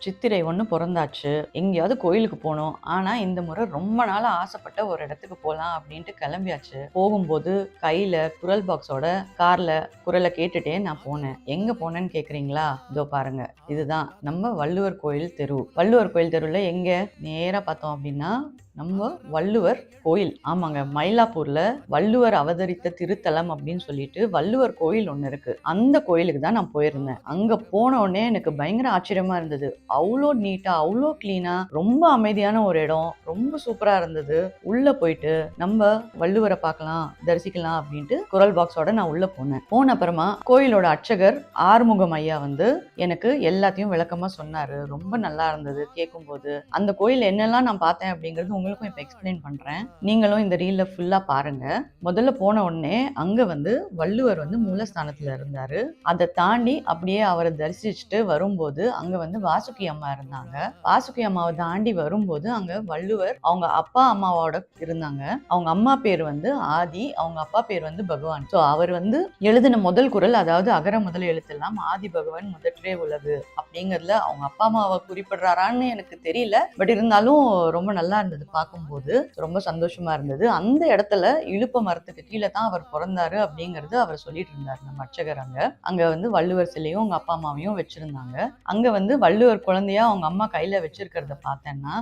சித்திரை ஒண்ணு பொறந்தாச்சு. எங்கேயாவது கோயிலுக்கு போணும். ஆனா, இந்த முறை ரொம்ப நாளா ஆசைப்பட்ட ஒரு இடத்துக்கு போலாம் அப்டின்ட்டு கிளம்பியாச்சு. போகும்போது கையில குரல் பாக்ஸோட கார்ல குரல கேட்டுட்டே நான் போனேன். எங்க போனேன்னு கேட்குறீங்களா? இதோ பாருங்க. இதுதான் நம்ம வள்ளுவர் கோயில் தெரு. வள்ளுவர் கோயில் தெருவுல எங்க? நேரா பார்த்தோம் அப்டின்னா, நம்ம வள்ளுவர் கோயில். ஆமாங்க. மயிலாப்பூர்ல வள்ளுவர் அவதரித்த திருத்தலம் அப்படின்னு சொல்லிட்டு வள்ளுவர் கோயில் ஒண்ணு இருக்கு. அந்த கோயிலுக்கு தான் நான் போயிருந்தேன். அங்க போன உடனே எனக்கு பயங்கர ஆச்சரியமா இருந்தது. அவ்ளோ நீட்டா, அவ்ளோ கிளீனா, ரொம்ப அமைதியான ஒரு இடம். ரொம்ப சூப்பரா இருந்தது. உள்ள போயிட்டு நம்ம வள்ளுவரை பார்க்கலாம், தரிசிக்கலாம் அப்படின்ட்டு குரல் பாக்ஸோட நான் உள்ள போனேன். போன அப்புறமா கோயிலோட அர்ச்சகர் ஆறுமுகம் ஐயா வந்து எனக்கு எல்லாத்தையும் விளக்கமா சொன்னாரு. ரொம்ப நல்லா இருந்தது கேட்கும்போது. அந்த கோயில் என்னெல்லாம் நான் பார்த்தேன் அப்படிங்கிறது உங்களுக்கும் இப்ப எக்ஸ்பிளைன் பண்றேன். நீங்களும் இந்த ரீல்ல ஃபுல்லா பாருங்க. முதல்ல போன உடனே அங்க வந்து வள்ளுவர் வந்து மூலஸ்தானத்துல இருந்தாரு. அதை தாண்டி அப்படியே அவரை தரிசிச்சுட்டு வரும்போது அங்க வந்து வாசுகி அம்மா இருந்தாங்க. வாசுகி அம்மாவை தாண்டி வரும்போது அங்க வள்ளுவர் அவங்க அப்பா அம்மாவோட இருந்தாங்க. அவங்க அம்மா பேர் வந்து ஆதி, அவங்க அப்பா பேர் வந்து பகவான். சோ அவர் வந்து எழுதின முதல் குறள், அதாவது அகர முதல் எழுத்தெல்லாம் ஆதி பகவான் முதற்றே உலகு அப்படிங்கறதுல அவங்க அப்பா அம்மாவை குறிப்பிடுறாரான்னு எனக்கு தெரியல. பட் இருந்தாலும் ரொம்ப நல்லா இருந்தது பார்க்கும்போது. ரொம்ப சந்தோஷமா இருந்தது. அந்த இடத்துல இலுப்ப மரத்துக்கு கீழே தான் அவர் பிறந்தாரு அப்படிங்கிறது அவர் சொல்லிட்டு இருந்தாரு நம்ம அர்ச்சகர். அங்க வந்து வள்ளுவர் சிலையும் அவங்க அப்பா அம்மாவையும் வச்சிருந்தாங்க. அங்க வந்து வள்ளுவர் குழந்தையா அவங்க அம்மா கையில வச்சிருக்கிறத பார்த்தேன்னா,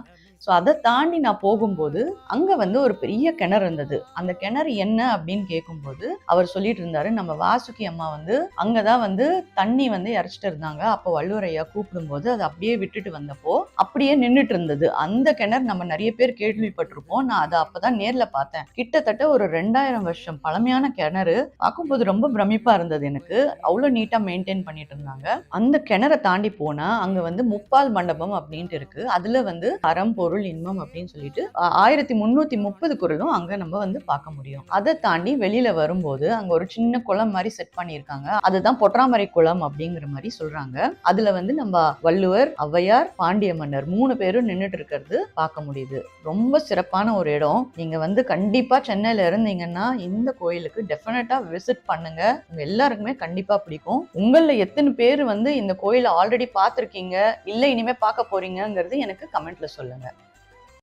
ஸோ அதை தாண்டி நான் போகும்போது அங்க வந்து ஒரு பெரிய கிணறு இருந்தது. அந்த கிணறு என்ன அப்படின்னு கேட்கும்போது அவர் சொல்லிட்டு இருந்தாரு, நம்ம வாசுகி அம்மா வந்து அங்கதான் வந்து தண்ணி வந்து இறைச்சிட்டு இருந்தாங்க. அப்போ வள்ளுவர் ஐயா கூப்பிடும்போது அதை அப்படியே விட்டுட்டு வந்தப்போ அப்படியே நின்றுட்டு இருந்தது. அந்த கிணறு நம்ம நிறைய பேர் கேள்விப்பட்டிருப்போம். நான் அதை அப்பதான் நேர்ல பார்த்தேன். கிட்டத்தட்ட ஒரு 2000 வருஷம் பழமையான கிணறு. பார்க்கும்போது ரொம்ப பிரமிப்பா இருந்தது எனக்கு. அவ்வளவு நீட்டா மெயின்டைன் பண்ணிட்டு இருந்தாங்க. அந்த கிணறை தாண்டி போனா அங்க வந்து முப்பால் மண்டபம் அப்படின்ட்டு இருக்கு. அதுல வந்து அறம் பொருள் இன்பம் அப்படின்னு சொல்லிட்டு 1330 குறளும் அங்க நம்ம வந்து பார்க்க முடியும். அதை தாண்டி வெளியில வரும்போது அங்க ஒரு சின்ன குளம் மாதிரி செட் பண்ணியிருக்காங்க. அதுதான் பொற்றாமரை குளம் அப்படிங்கிற மாதிரி சொல்றாங்க. அதுல வந்து நம்ம வள்ளுவர், ஔவையார், பாண்டிய மன்னர் 3 பேரும் நின்றுட்டு இருக்கிறது பார்க்க முடியுது. ரொம்ப சிறப்பான ஒரு இடம். நீங்க வந்து கண்டிப்பா சென்னையில இருந்தீங்கன்னா இந்த கோயிலுக்கு டெஃபினட்டா விசிட் பண்ணுங்க. உங்க எல்லாருக்குமே கண்டிப்பா பிடிக்கும். உங்கள எத்தனை பேர் வந்து இந்த கோயிலை ஆல்ரெடி பார்த்திருக்கீங்க, இல்ல இனிமே பார்க்க போறீங்கிறது எனக்கு கமெண்ட்ல சொல்லுங்க.